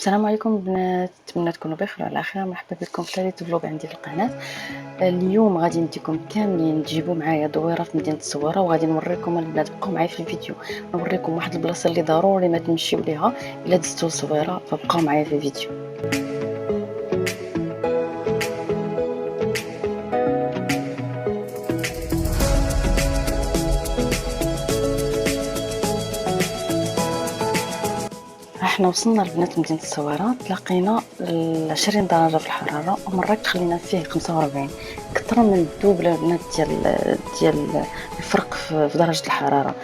السلام عليكم بنات، نتمنى تكونوا بخير وعلى خير. مرحبا بكم في ثالث فلوق عندي في القناه. اليوم غادي نديكم كاملين تجيبوا معايا دويره في مدينه الصويره، وغادي نوريكم البنات. بقاو معايا في الفيديو، نوريكم واحد البلاصه اللي ضروري ما تمشيو ليها الا دزتوا الصويره، فبقاو معايا في الفيديو. احنا وصلنا البنات لمدينه الصويره، تلاقينا 20 درجه في الحراره، ومرات خلينا فيه 45، كثر من الدوبله البنات ديال الفرق في درجه الحراره.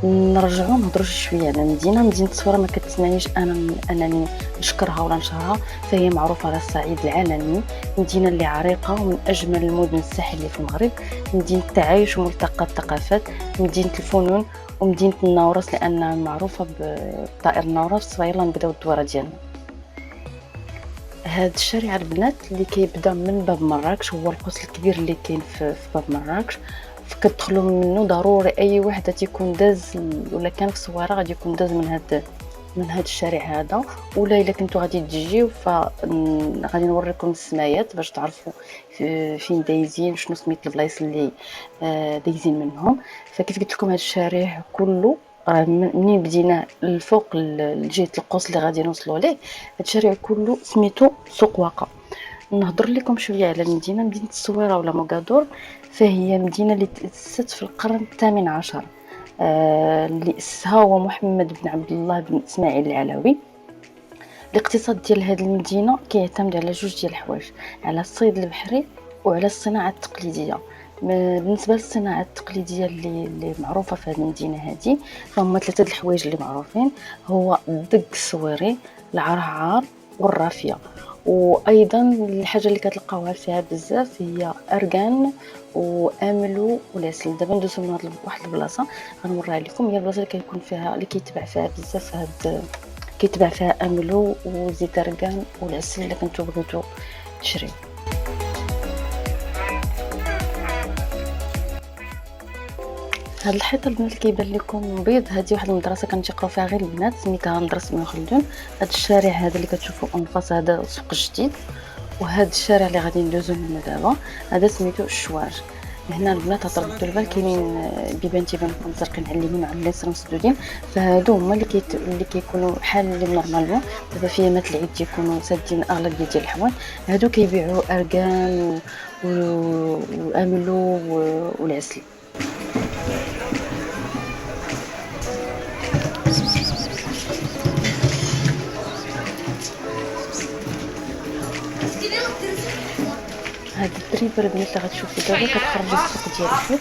نرجعوا نهضروا شويه على مدينه الصويره. ما كتسنانيش انا انني نشكرها ولا نشهرها، فهي معروفه على الصعيد العالمي، مدينه اللي عريقه ومن اجمل المدن الساحليه في المغرب، مدينه التعايش وملتقى الثقافات، مدينه الفنون، ومدينه النورس لانها معروفه بطائر النورس. فيلا نبداو الدوره ديالنا. هاد الشارع البنات اللي كيبدا من باب مراكش هو القوس الكبير اللي كاين في باب مراكش، كتدخلوا منه ضروري اي وحده تيكون داز ولا كان في الصويره غادي يكون داز من هاد الشارع هذا. ولا الا كنتو غادي تجيو غادي نوريكم السمايات باش تعرفوا فين دايزين، شنو سميت البلايص اللي دايزين منهم. فكيف قلت لكم هاد الشارع كله منين بدينا الفوق لجهه القوس اللي غادي نوصلوا ليه، هاد الشارع كله سميتو سوق واقا. نهضر لكم شويه على مدينه الصويره ولا موغادور. فهي مدينه اللي تاسست في القرن الثامن عشر، اللي اسسها هو محمد بن عبد الله بن اسماعيل العلوي. الاقتصاد ديال هذه المدينه كيعتمد على جوج ديال الحوايج، على الصيد البحري وعلى الصناعه التقليديه. بالنسبه للصناعه التقليديه اللي معروفه في هذه المدينه هذه، فهم ثلاثه الحوايج اللي معروفين، هو الدق الصويري، العرعار والرافيه. وايضا الحاجه اللي كتلقاوها فيها بزاف هي ارغان واملو والعسل. دابا ندوزو من واحد البلاصه غنوريها لكم، هي البلاصه اللي كيكون فيها اللي كيتباع فيها بزاف كيتباع فيها املو وزيت ارغان والعسل اللي كنتو بغيتو تشريو. هاد الحيطه البنات اللي كيبان لكم بيض، هذه واحد المدرسه كنتيقراو فيها غير البنات، سميتها مدرسه ابن خلدون. هاد الشارع هذا اللي كتشوفوا انفاس هذا سوق الجديد، وهذا الشارع اللي غادي ندوزو منه دابا هذا سميتو الشواج. هنا البنات تردوا البال كاينين بيبان تيبان لكم زرقين على اليمين وعلى اليسار مسدودين، فهادو هما اللي كيكونوا حال اللي نورمالمون دابا في ايامات العيد تيكونوا سادين اغلبيه ديال الحوان. هادو كيبيعوا ارغان واملو والعسل. هاد الدريبه البنات اللي غتشوفوا دابا كتخرج السوق ديال الحوت،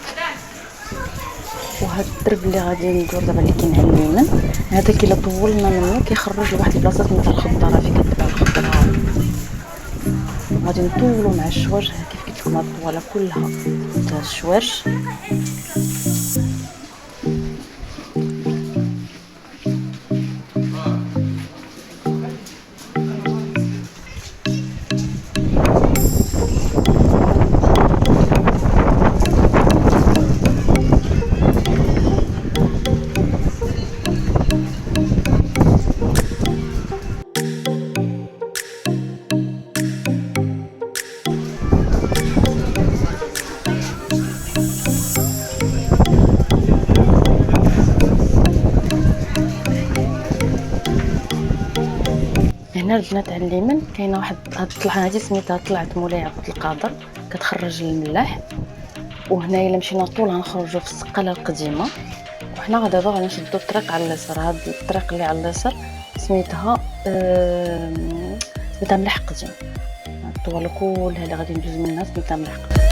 وهاد الدرب اللي غادي ندور دابا اللي كاين على اليمين هذا كي طولنا منه كيخرج لواحد البلاصه سميتها الخضره، فين كتباع الخضره. غادي نطولوا مع الشواج كيف قلت لكم، هاد الطواله كلها تاع الشواج. هنا البنات على اليمين كاينه واحد هاد الطلعه هذه سميتها طلعه مولاي عبد القادر، كتخرج للملاح. وهنا الا مشينا طول غنخرجوا في السقاله القديمه، وحنا دابا غنشدوا الطريق على اليسار. هاد الطريق اللي على اليسار سميتها ملاح قديم. الطوال كلها اللي غادي ندوز منها سميتها ملاح قديم.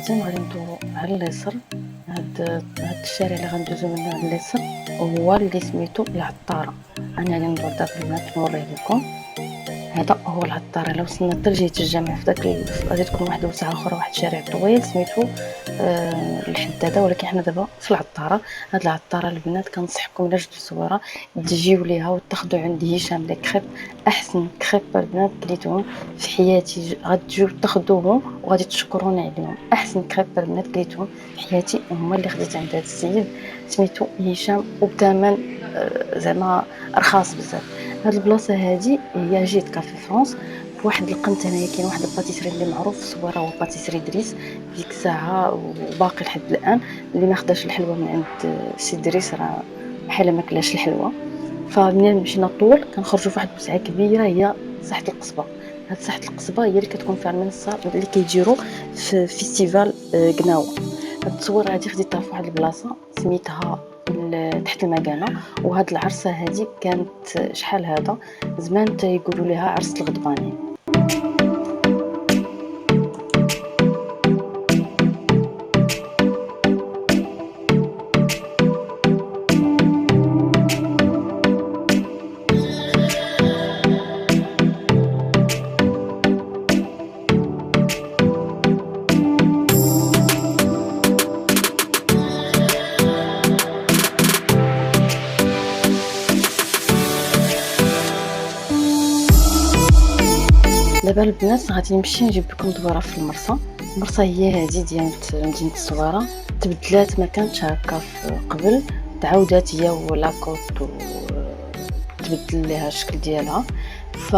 نقدم غادي ندورو على اليسر. هاد الشارع اللي غندوزو منه على اليسر هو اللي سميتو العطارة. انا غادي ندور دابا البنات نوريه لكم. هذا هو العطارة. لو وصلنا حتى لجهة الجامع في داك غادي تكون واحد الوسعة اخرى، واحد الشارع طويل سميتو الحدادة، ولكن حنا دابا في العطارة. هاد العطارة البنات كنصحكم الا جيتو للصويرة تجيو ليها وتاخدو عند هشام لي كريب. احسن كريب البنات كليتهم في حياتي، غتجيو تاخدوهم وغادي تشكروني عليهم. احسن كريب البنات كليتهم في حياتي هما اللي خديت عند هاد السيد سميتو هشام، وبثمن زعما رخاص بزاف. هاد البلاصه هادي هي جهه كافي فرانس، في واحد القنت هنايا كاين واحد الباتيسري اللي معروف في الصويره هو باتيسري دريس. ديك الساعه وباقي لحد الان اللي ما خداش الحلوه من عند سي دريس راه بحال ما كلاش الحلوه. فمنين مشينا طول كنخرجوا في واحد الوسعه كبيره هي ساحه القصبه. هاد ساحه القصبه هي اللي كتكون فيها المنصه اللي كيديروا في فيستيفال قناوه. هاد التصويره هادي خديتها في واحد البلاصه سميتها تحت المكانه. وهاد العرسه هادي كانت شحال هذا زمان تيقولوا ليها عرس الغضباني. دابا البنات غادي نمشي نجيب لكم دويره في المرسى. المرسى هي هذه ديال مدينه الصويره، تبدلات ما كانتش هكا قبل، تعاودات هي ولاكوت تبدل ليها الشكل ديالها. ف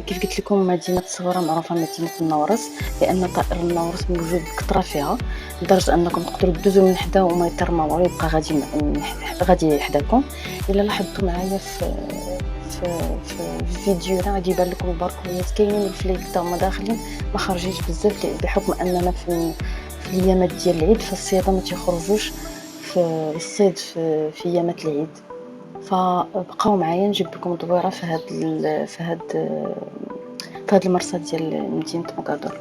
كيف قلت لكم مدينه الصويره معروفه مدينه النورس، لان طائر النورس موجود بكثره فيها، لدرجه انكم تقدروا تدوزوا من حدا وما يطير ما والو، يبقى غادي حداكم. الا لاحظتوا معايا في الفيديو راه غادي يبان لكم الباركونيات كاينين الفليك حتى هما داخلين، ما خرجيش بزاف بحكم اننا في الايامات ديال العيد، فالصيادة ما تيخرجوش في الصيد في ايامات العيد. فبقاو معايا نجيب لكم دويره في هاد المرصد ديال مدينه مقادر.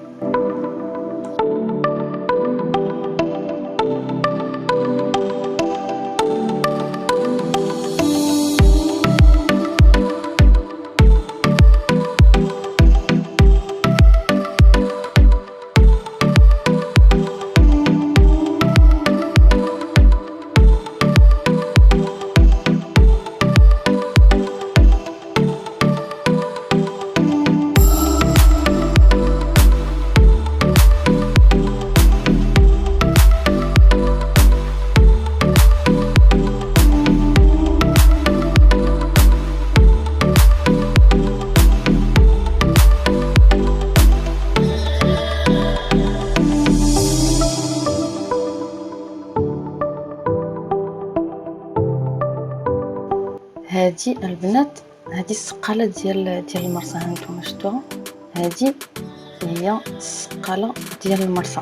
هادي البنات هادي السقاله ديال المرسى، هانتوما شفتوها، هادي هي السقاله ديال المرسى.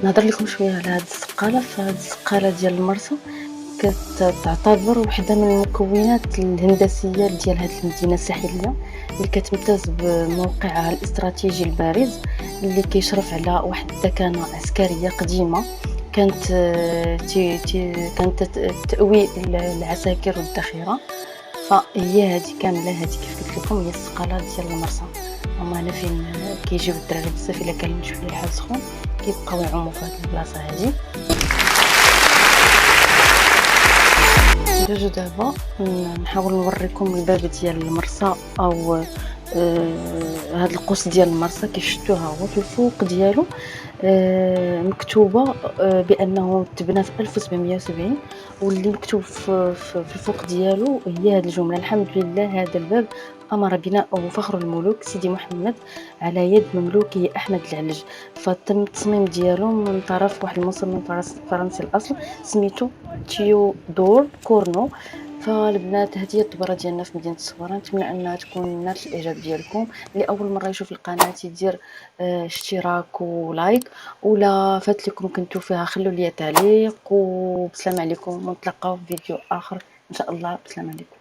نهضر لكم شويه على هاد السقاله. فهاد السقاله ديال المرسى كتعتبر وحده من المكونات الهندسيه ديال هاد المدينه الساحليه، اللي كتمتاز بموقعها الاستراتيجي البارز اللي كيشرف على واحد التكانه عسكريه قديمه كانت كانت تأوي العساكر والذخيره. فهي هذه كامله، هذه كيف قلت لكم هي السقاله ديال المرسى. هما هنا فين كيجيو الدراري بزاف الا كان شويه الحال سخون كيبقاو يعوموا في هذه البلاصه هذه. ندوزو دابا نحاول نوريكم الباب ديال المرسى، او هذا القوس ديال المرسى كيف شفتوها هو في الفوق ديالو مكتوبه بانه تبنى في 1770، واللي مكتوب في الفوق ديالو هي هذه الجمله: الحمد لله هذا الباب امر بناؤه فخر الملوك سيدي محمد على يد مملوكه احمد العلج. فتم التصميم ديالو من طرف واحد المصمم فرنسي الاصل سميتو تيودور كورنو. فالبنات هذه هي الدبره ديالنا في مدينه الصويره. نتمنى انها تكون نالت الاعجاب ديالكم. اللي اول مره يشوف القناه يدير اشتراك ولايك، ولا فات لكم كنتو فيها خلوا لي تعليق. وبسلام عليكم، ونتلاقاو في فيديو اخر ان شاء الله. بسلام عليكم.